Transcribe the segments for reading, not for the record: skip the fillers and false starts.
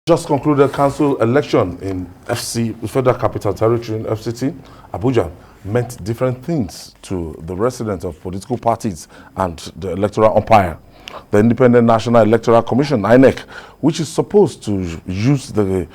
Just concluded council election in FC, Federal Capital Territory in FCT, Abuja, meant different things to the residents of political parties and the electoral umpire. The Independent National Electoral Commission, INEC, which is supposed to use the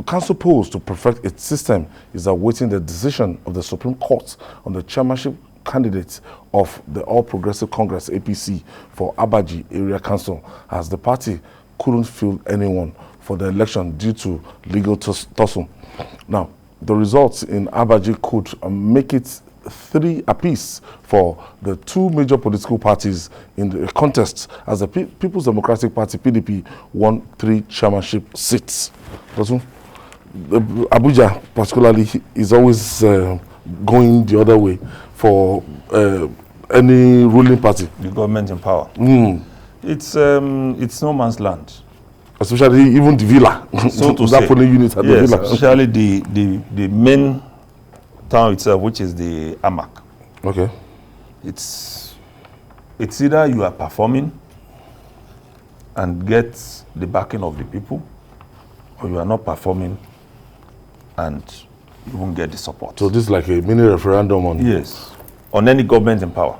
council polls to perfect its system, is awaiting the decision of the Supreme Court on the chairmanship candidate of the All Progressive Congress, APC, for Abaji Area Council, as the party couldn't field anyone for the election due to legal tussle. Now, the results in Abaji could make it 3 apiece for the 2 major political parties in the contest, as the People's Democratic Party, PDP, won 3 chairmanship seats. Abuja, particularly, is always going the other way for any ruling party. The government in power. It's no man's land. Especially even the villa. So to that say, polling unit at yes, the villa. especially the main town itself, which is the AMAC. Okay. It's either you are performing and get the backing of the people, or you are not performing and you won't get the support. So this is like a mini referendum on... Yes, on any government in power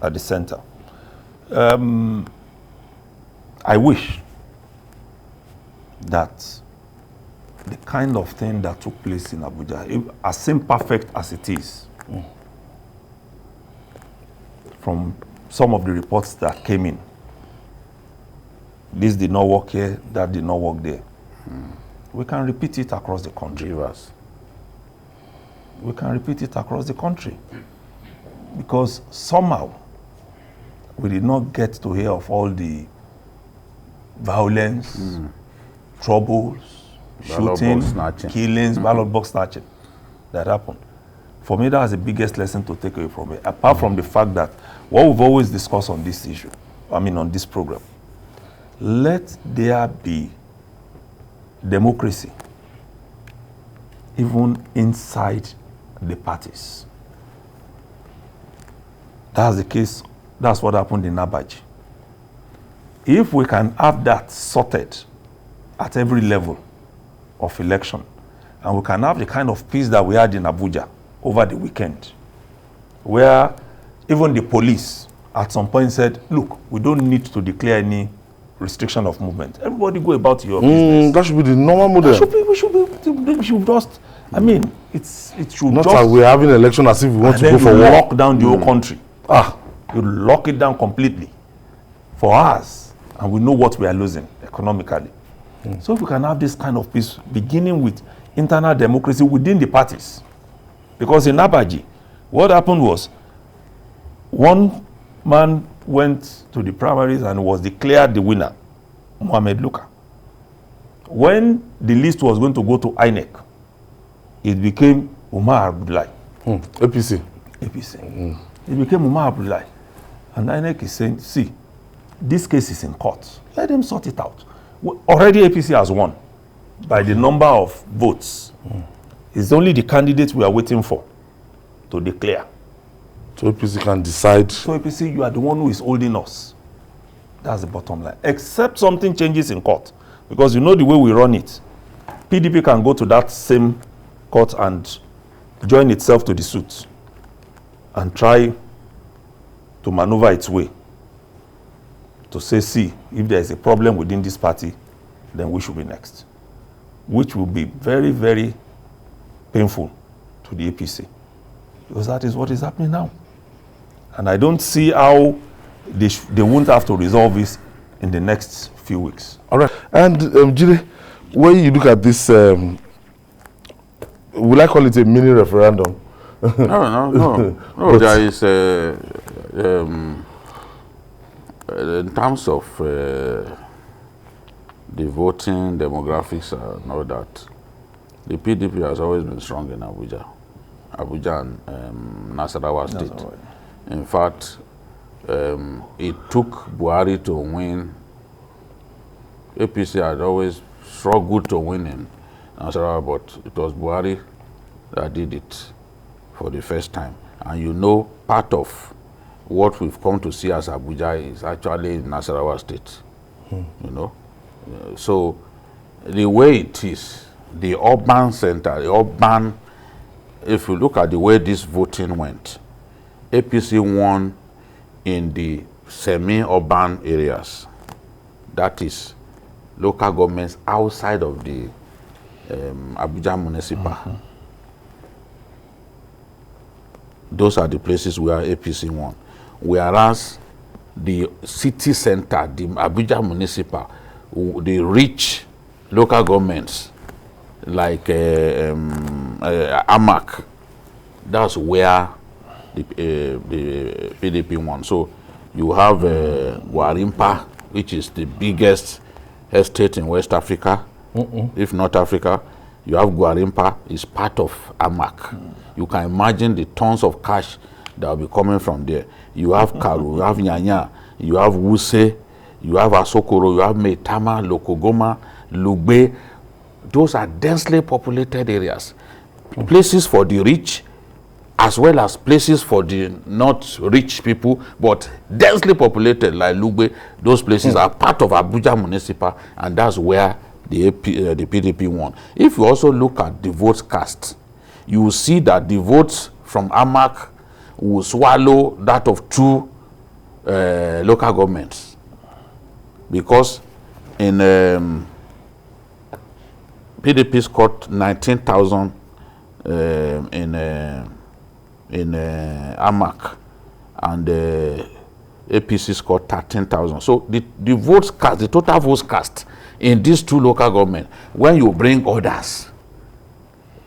at the center. I wish that the kind of thing that took place in Abuja, as imperfect as it is, from some of the reports that came in, this did not work here, that did not work there. We can repeat it across the country. We can repeat it across the country. Because somehow, we did not get to hear of all the violence, troubles, shooting, killings, ballot box snatching that happened. For me, that was the biggest lesson to take away from it, apart from the fact that what we've always discussed on this issue, on this program, let there be democracy even inside the parties. That's the case. That's what happened in Abaji. If we can have that sorted at every level of election, and we can have the kind of peace that we had in Abuja over the weekend, where even the police at some point said, look, we don't need to declare any restriction of movement. Everybody go about your business. That should be the normal model. We should just, I mean, it should not just... that we're having an election as if we want to go for war. Lock down the whole country. You lock it down completely for us, and we know what we are losing economically. So if we can have this kind of peace, beginning with internal democracy within the parties. Because in Abaji, what happened was, one man went to the primaries and was declared the winner, Mohamed Luka. When the list was going to go to INEC, it became Umar Abdullahi. APC. It became Umar Abdullahi. And INEC is saying, see, this case is in court. Let them sort it out. Already APC has won by the number of votes. It's only the candidate we are waiting for to declare. So APC can decide. So APC, you are the one who is holding us. That's the bottom line. Except something changes in court. Because you know the way we run it. PDP can go to that same court and join itself to the suit and try to maneuver its way to say, see, if there is a problem within this party, then we should be next. Which will be very, very painful to the APC. Because that is what is happening now. And I don't see how they won't have to resolve this in the next few weeks. All right. And Jide, when you look at this, will I call it a mini referendum? No. There is in terms of the voting demographics and all that, the PDP has always been strong in Abuja and Nasarawa State. In fact, it took Buhari to win. APC had always struggled to win in Nasarawa, but it was Buhari that did it for the first time. And you know, part of what we've come to see as Abuja is actually in Nasarawa State. You know, So the way it is, the urban center, if you look at the way this voting went, APC won in the semi-urban areas. That is local governments outside of the Abuja municipal. Those are the places where APC won. Whereas the city center, the Abuja municipal, the rich local governments like AMAC, that's where the PDP won. So you have Gwarimpa, which is the biggest estate in West Africa, if not Africa. You have Gwarimpa, is part of AMAC. You can imagine the tons of cash that will be coming from there. You have Karu, you have Nyanya, you have Wuse, you have Asokoro, you have Meitama, Lokogoma, Lugbe. Those are densely populated areas. Places for the rich, as well as places for the not rich people, but densely populated like Lugbe. Those places are part of Abuja municipal, and that's where the PDP won. If you also look at the votes cast, you will see that the votes from AMAC will swallow that of 2 local governments, because in PDP scored 19,000 in AMAC, and APC scored 13,000. So the votes cast, the total votes cast in these 2 local governments, when you bring others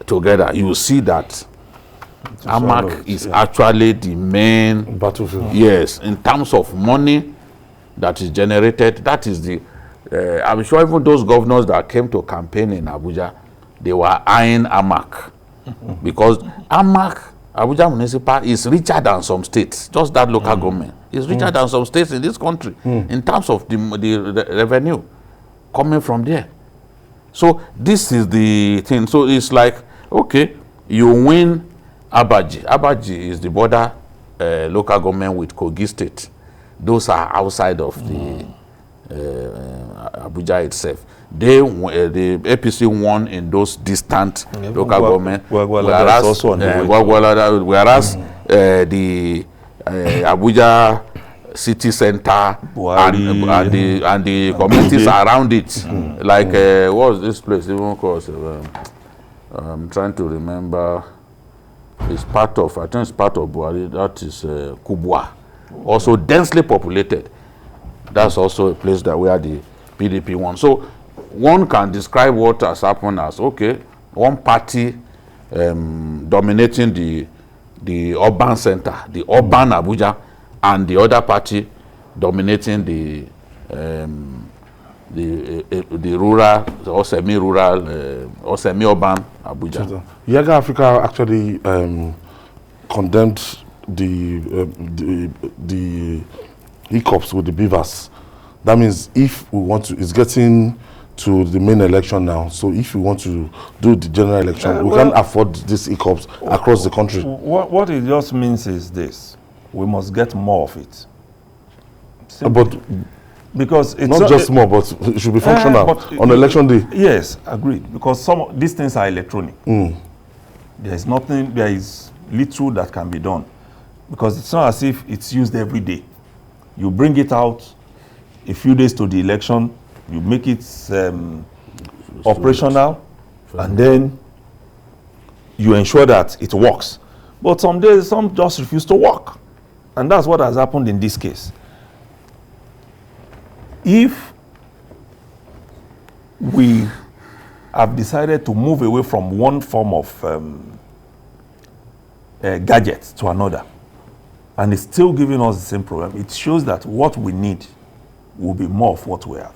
together, you see that AMAC is actually the main battlefield. Yes, in terms of money that is generated, that is the. I'm sure even those governors that came to campaign in Abuja, they were eyeing AMAC because AMAC, Abuja municipal, is richer than some states. Just that local government is richer than some states in this country in terms of the revenue coming from there. So this is the thing. So it's like, okay, you win Abaji. Abaji is the border local government with Kogi State. Those are outside of the Abuja itself. The APC won in those distant local government, whereas the Abuja city center Buhari, and the communities around it, like what was this place even called? I'm trying to remember. It's part of, I think it's part of Buhari. That is Kubwa, also densely populated. That's also a place that where the PDP won. So one can describe what has happened as, okay, one party dominating the urban center, the urban Abuja, and the other party dominating the rural or semi-rural or semi-urban Abuja. Yaga Africa actually condemned the hiccups with the beavers. That means if we want to, it's getting to the main election now. So if we want to do the general election, we can't afford these hiccups across the country. What it just means is this: we must get more of it. But because it's not just more, but it should be functional on election day. Yes, agreed. Because some of these things are electronic. There is nothing. There is little that can be done, because it's not as if it's used every day. You bring it out a few days to the election, you make it operational, and then you ensure that it works. But some days, some just refuse to work. And that's what has happened in this case. If we have decided to move away from one form of gadget to another, and it's still giving us the same problem, it shows that what we need will be more of what we have.